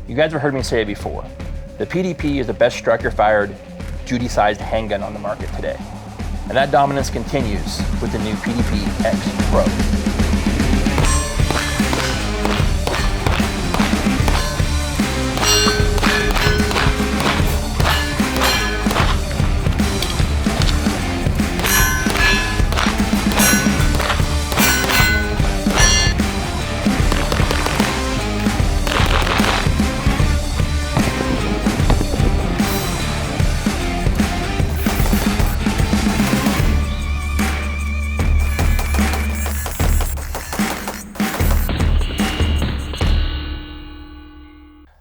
You guys have heard me say it before. The PDP is the best striker-fired, duty-sized handgun on the market today. And that dominance continues with the new PDP X Pro.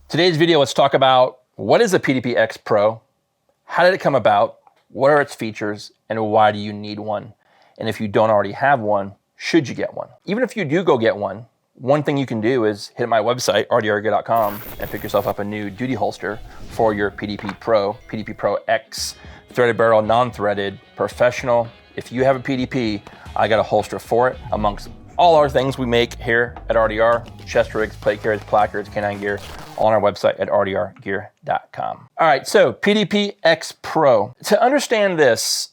Today's video, let's talk about what is a PDP X Pro, how did it come about, what are its features, and why do you need one? And if you don't already have one, should you get one? Even if you do go get one, one thing you can do is hit my website, rdrgear.com, and pick yourself up a new duty holster for your PDP Pro X, threaded barrel, non-threaded, professional. If you have a PDP, I got a holster for it, amongst all our things we make here at RDR, chest rigs, plate carriers, placards, canine gear, all on our website at rdrgear.com. All right, so PDP X Pro. To understand this,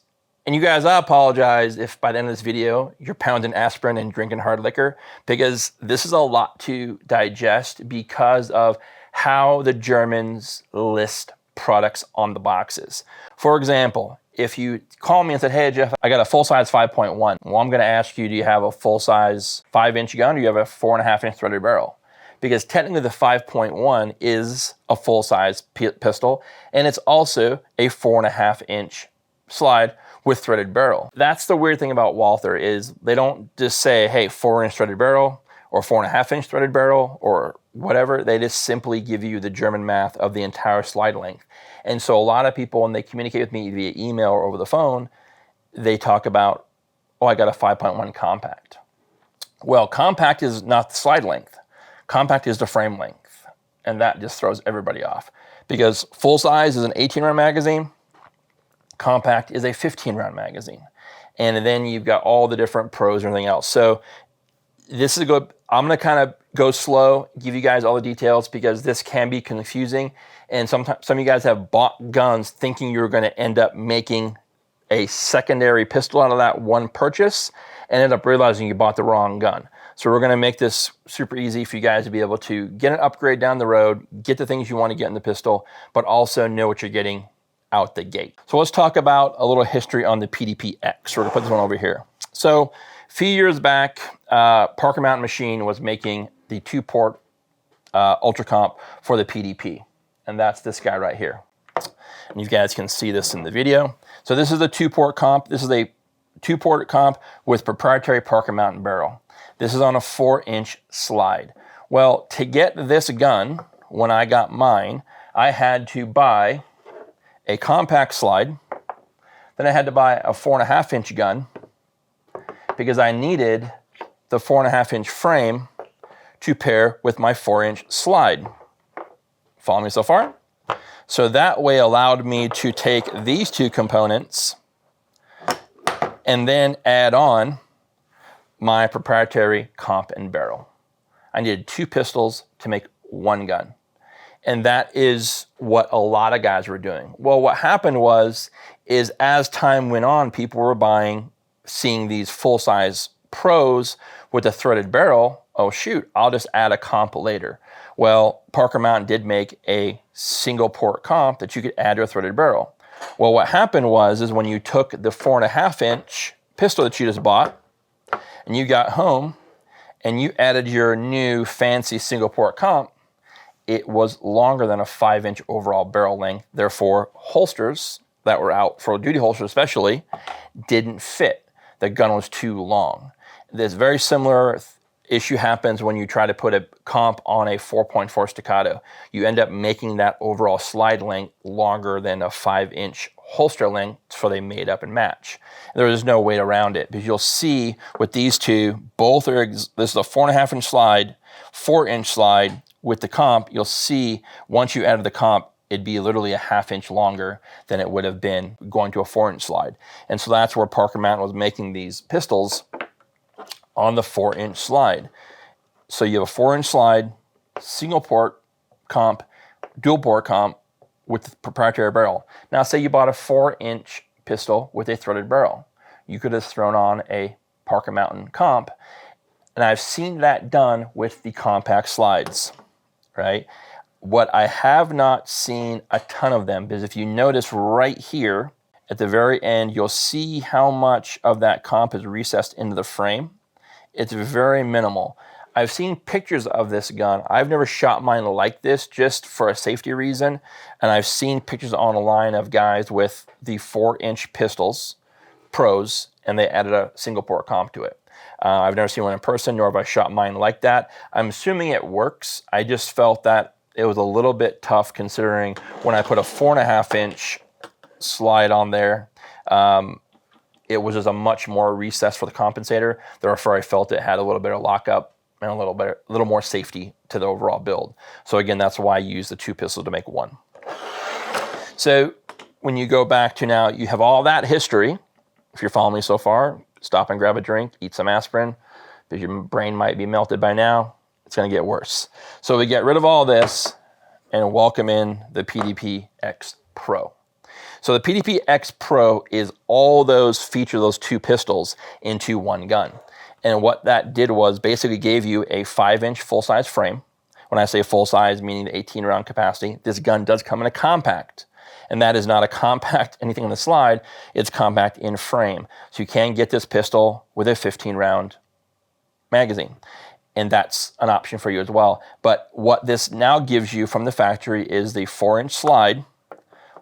and you guys, I apologize if by the end of this video, you're pounding aspirin and drinking hard liquor, because this is a lot to digest because of how the Germans list products on the boxes. For example, if you call me and said, hey, Jeff, I got a full-size 5.1. Well, I'm gonna ask you, do you have a full-size 5-inch gun or do you have a 4.5-inch threaded barrel? Because technically the 5.1 is a full-size pistol, and it's also a 4.5-inch slide with threaded barrel. That's the weird thing about Walther, is they don't just say, hey, 4-inch threaded barrel or 4.5-inch threaded barrel or whatever. They just simply give you the German math of the entire slide length. And so a lot of people, when they communicate with me via email or over the phone, they talk about, oh, I got a 5.1 compact. Well, compact is not the slide length. Compact is the frame length. And that just throws everybody off. Because full size is an 18-round magazine. Compact is a 15-round magazine. And then you've got all the different pros and everything else. So this is good. I'm gonna kind of go slow, give you guys all the details, because this can be confusing. And sometimes some of you guys have bought guns thinking you're gonna end up making a secondary pistol out of that one purchase and end up realizing you bought the wrong gun. So we're gonna make this super easy for you guys to be able to get an upgrade down the road, get the things you wanna get in the pistol, but also know what you're getting out the gate. So let's talk about a little history on the PDP X. We're gonna put this one over here. So a few years back, Parker Mountain Machine was making the 2-port Ultra Comp for the PDP. And that's this guy right here. And you guys can see this in the video. So this is a 2-port comp. This is a 2-port comp with proprietary Parker Mountain barrel. This is on a 4-inch slide. Well, to get this gun, when I got mine, I had to buy a compact slide. Then I had to buy a 4.5-inch gun because I needed the 4.5-inch frame to pair with my 4-inch slide. Follow me so far? So that way allowed me to take these two components and then add on my proprietary comp and barrel. I needed 2 pistols to make 1 gun. And that is what a lot of guys were doing. Well, what happened is as time went on, people were seeing these full-size pros with a threaded barrel. Oh shoot, I'll just add a comp later. Well, Parker Mountain did make a single port comp that you could add to a threaded barrel. Well, what happened is when you took the 4.5-inch pistol that you just bought and you got home and you added your new fancy single port comp, it was longer than a 5-inch overall barrel length. Therefore, holsters that were out, for duty holsters especially, didn't fit. The gun was too long. This very similar issue happens when you try to put a comp on a 4.4 staccato. You end up making that overall slide length longer than a 5-inch holster length, so they made up and match. There is no way around it, because you'll see with these two, both are, this is a 4.5-inch slide, 4-inch slide with the comp. You'll see once you added the comp, it'd be literally a 1/2 inch longer than it would have been going to a 4-inch slide. And so that's where Parker Mountain was making these pistols on the 4-inch slide. So you have a 4-inch slide, single port, comp, dual port comp with the proprietary barrel. Now say you bought a 4-inch pistol with a threaded barrel. You could have thrown on a Parker Mountain comp, and I've seen that done with the compact slides, right? What I have not seen a ton of them is if you notice right here at the very end, you'll see how much of that comp is recessed into the frame. It's very minimal. I've seen pictures of this gun. I've never shot mine like this just for a safety reason. And I've seen pictures online of guys with the 4-inch pistols, pros, and they added a single port comp to it. I've never seen one in person, nor have I shot mine like that. I'm assuming it works. I just felt that it was a little bit tough considering when I put a 4.5-inch slide on there, it was just a much more recess for the compensator. Therefore, I felt it had a little bit of lockup and a little more safety to the overall build. So again, that's why I use the 2 pistols to make one. So when you go back to now, you have all that history. If you're following me so far, stop and grab a drink, eat some aspirin, because your brain might be melted by now. It's going to get worse. So we get rid of all this and welcome in the PDP X Pro. So the PDP X Pro is all those features, those 2 pistols into one gun. And what that did was basically gave you a 5-inch full-size frame. When I say full-size, meaning the 18-round capacity, this gun does come in a compact. And that is not a compact anything on the slide, it's compact in frame. So you can get this pistol with a 15-round magazine. And that's an option for you as well. But what this now gives you from the factory is the 4-inch slide,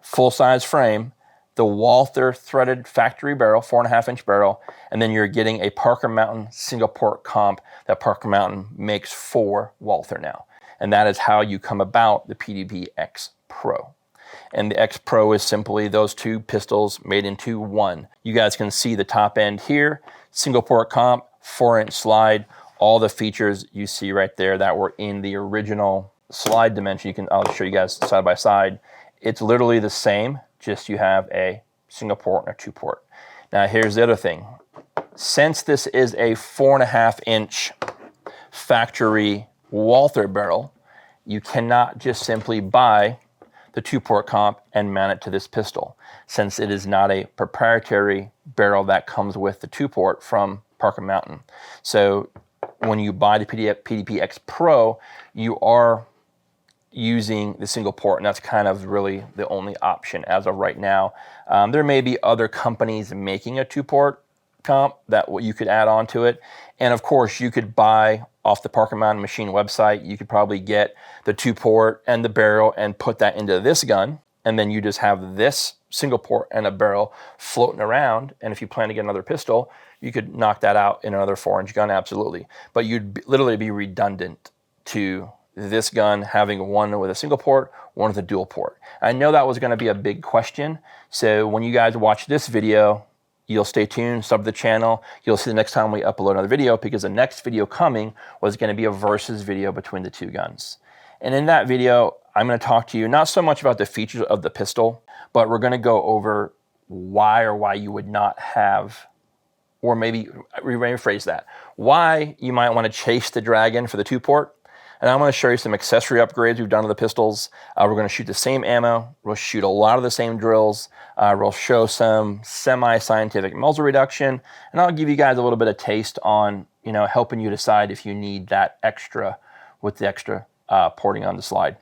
full-size frame, the Walther threaded factory barrel, 4.5-inch barrel, and then you're getting a Parker Mountain single port comp that Parker Mountain makes for Walther now. And that is how you come about the PDP X Pro. And the X Pro is simply those 2 pistols made into one. You guys can see the top end here, single port comp, 4-inch slide, all the features you see right there that were in the original slide dimension. I'll show you guys side by side. It's literally the same, just you have a single port and a 2 port. Now here's the other thing. Since this is a 4.5-inch factory Walther barrel, you cannot just simply buy the 2 port comp and mount it to this pistol, since it is not a proprietary barrel that comes with the 2 port from Parker Mountain. So when you buy the PDP X Pro, you are using the single port, and that's kind of really the only option as of right now. There may be other companies making a 2 port comp that you could add on to it. And of course, you could buy off the Parker Mountain Machine website, you could probably get the 2 port and the barrel and put that into this gun. And then you just have this single port and a barrel floating around. And if you plan to get another pistol, you could knock that out in another 4-inch gun, absolutely. But you'd literally be redundant to this gun having one with a single port, one with a dual port. I know that was going to be a big question. So when you guys watch this video, you'll stay tuned, sub to the channel. You'll see the next time we upload another video, because the next video coming was going to be a versus video between the 2 guns. And in that video, I'm going to talk to you not so much about the features of the pistol, but we're going to go over why you would not have, or maybe rephrase that, why you might want to chase the Dragon for the 2 port. And I'm going to show you some accessory upgrades we've done to the pistols. We're going to shoot the same ammo. We'll shoot a lot of the same drills. We'll show some semi-scientific muzzle reduction. And I'll give you guys a little bit of taste on, helping you decide if you need that extra with the extra porting on the slide.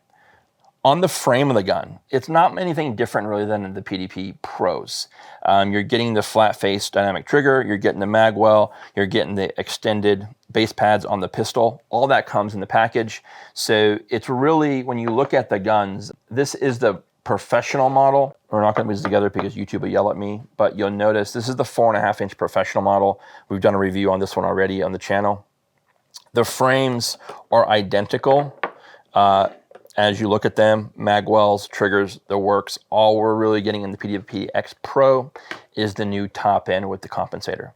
On the frame of the gun, it's not anything different really than the PDP Pros. You're getting the flat face dynamic trigger, you're getting the mag well, you're getting the extended base pads on the pistol. All that comes in the package. So it's really, when you look at the guns, this is the professional model. We're not going to put this together because YouTube will yell at me, but you'll notice this is the 4.5-inch professional model. We've done a review on this one already on the channel. The frames are identical. As you look at them, magwells, triggers, the works, all we're really getting in the PDP X Pro is the new top end with the compensator.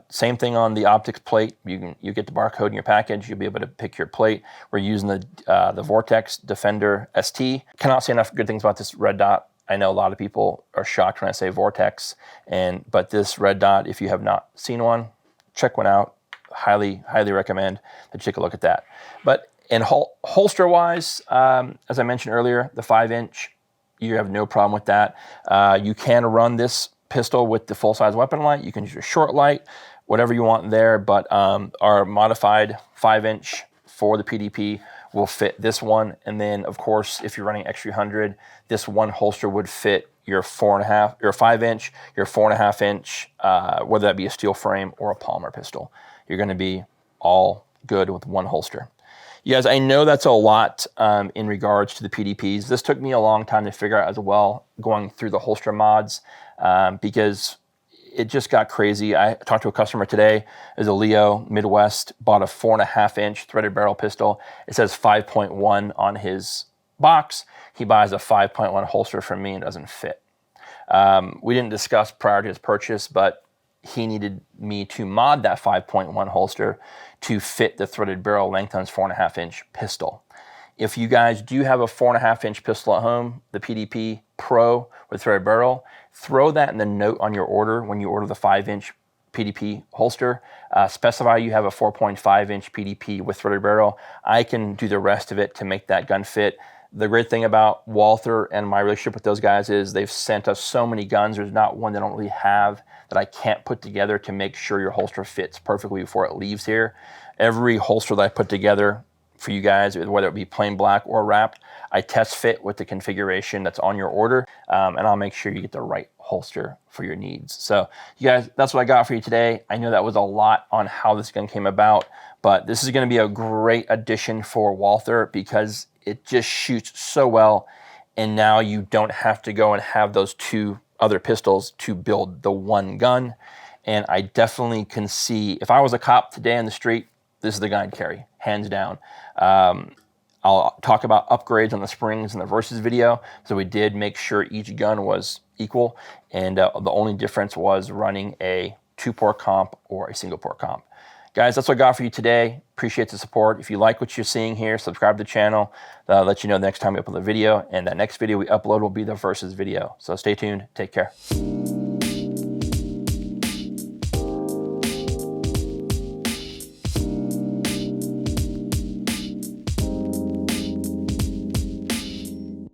Same thing on the optics plate. You get the barcode in your package. You'll be able to pick your plate. We're using the Vortex Defender ST. Cannot say enough good things about this red dot. I know a lot of people are shocked when I say Vortex, but this red dot, if you have not seen one, check one out. Highly recommend that you take a look at that. But And holster wise, as I mentioned earlier, the 5-inch, you have no problem with that. You can run this pistol with the full-size weapon light. You can use your short light, whatever you want there, but our modified 5-inch for the PDP will fit this one. And then, of course, if you're running X300, this one holster would fit your 4.5, your 5-inch, your 4.5-inch, whether that be a steel frame or a polymer pistol. You're going to be all good with one holster. You guys, I know that's a lot in regards to the PDPs. This took me a long time to figure out as well, going through the holster mods, because it just got crazy. I talked to a customer today, is a Leo Midwest, bought a 4.5-inch threaded barrel pistol. It says 5.1 on his box. He buys a 5.1 holster from me and it doesn't fit. We didn't discuss prior to his purchase, but he needed me to mod that 5.1 holster to fit the threaded barrel length on his 4.5-inch pistol. If you guys do have a 4.5-inch pistol at home, the PDP Pro with threaded barrel, throw that in the note on your order when you order the 5-inch PDP holster. Specify you have a 4.5-inch PDP with threaded barrel. I can do the rest of it to make that gun fit. The great thing about Walther and my relationship with those guys is they've sent us so many guns. There's not one they don't really have that I can't put together to make sure your holster fits perfectly before it leaves here. Every holster that I put together for you guys, whether it be plain black or wrapped, I test fit with the configuration that's on your order, and I'll make sure you get the right holster for your needs. So you guys, that's what I got for you today. I know that was a lot on how this gun came about, but this is going to be a great addition for Walther because it just shoots so well, and now you don't have to go and have those two other pistols to build the one gun. And I definitely can see, if I was a cop today on the street, this is the gun I'd carry, hands down. I'll talk about upgrades on the springs in the versus video. So we did make sure each gun was equal, and the only difference was running a 2-port comp or a single-port comp. Guys, that's what I got for you today. Appreciate the support. If you like what you're seeing here, subscribe to the channel. That'll let you know the next time we upload a video, and that next video we upload will be the versus video. So stay tuned. Take care.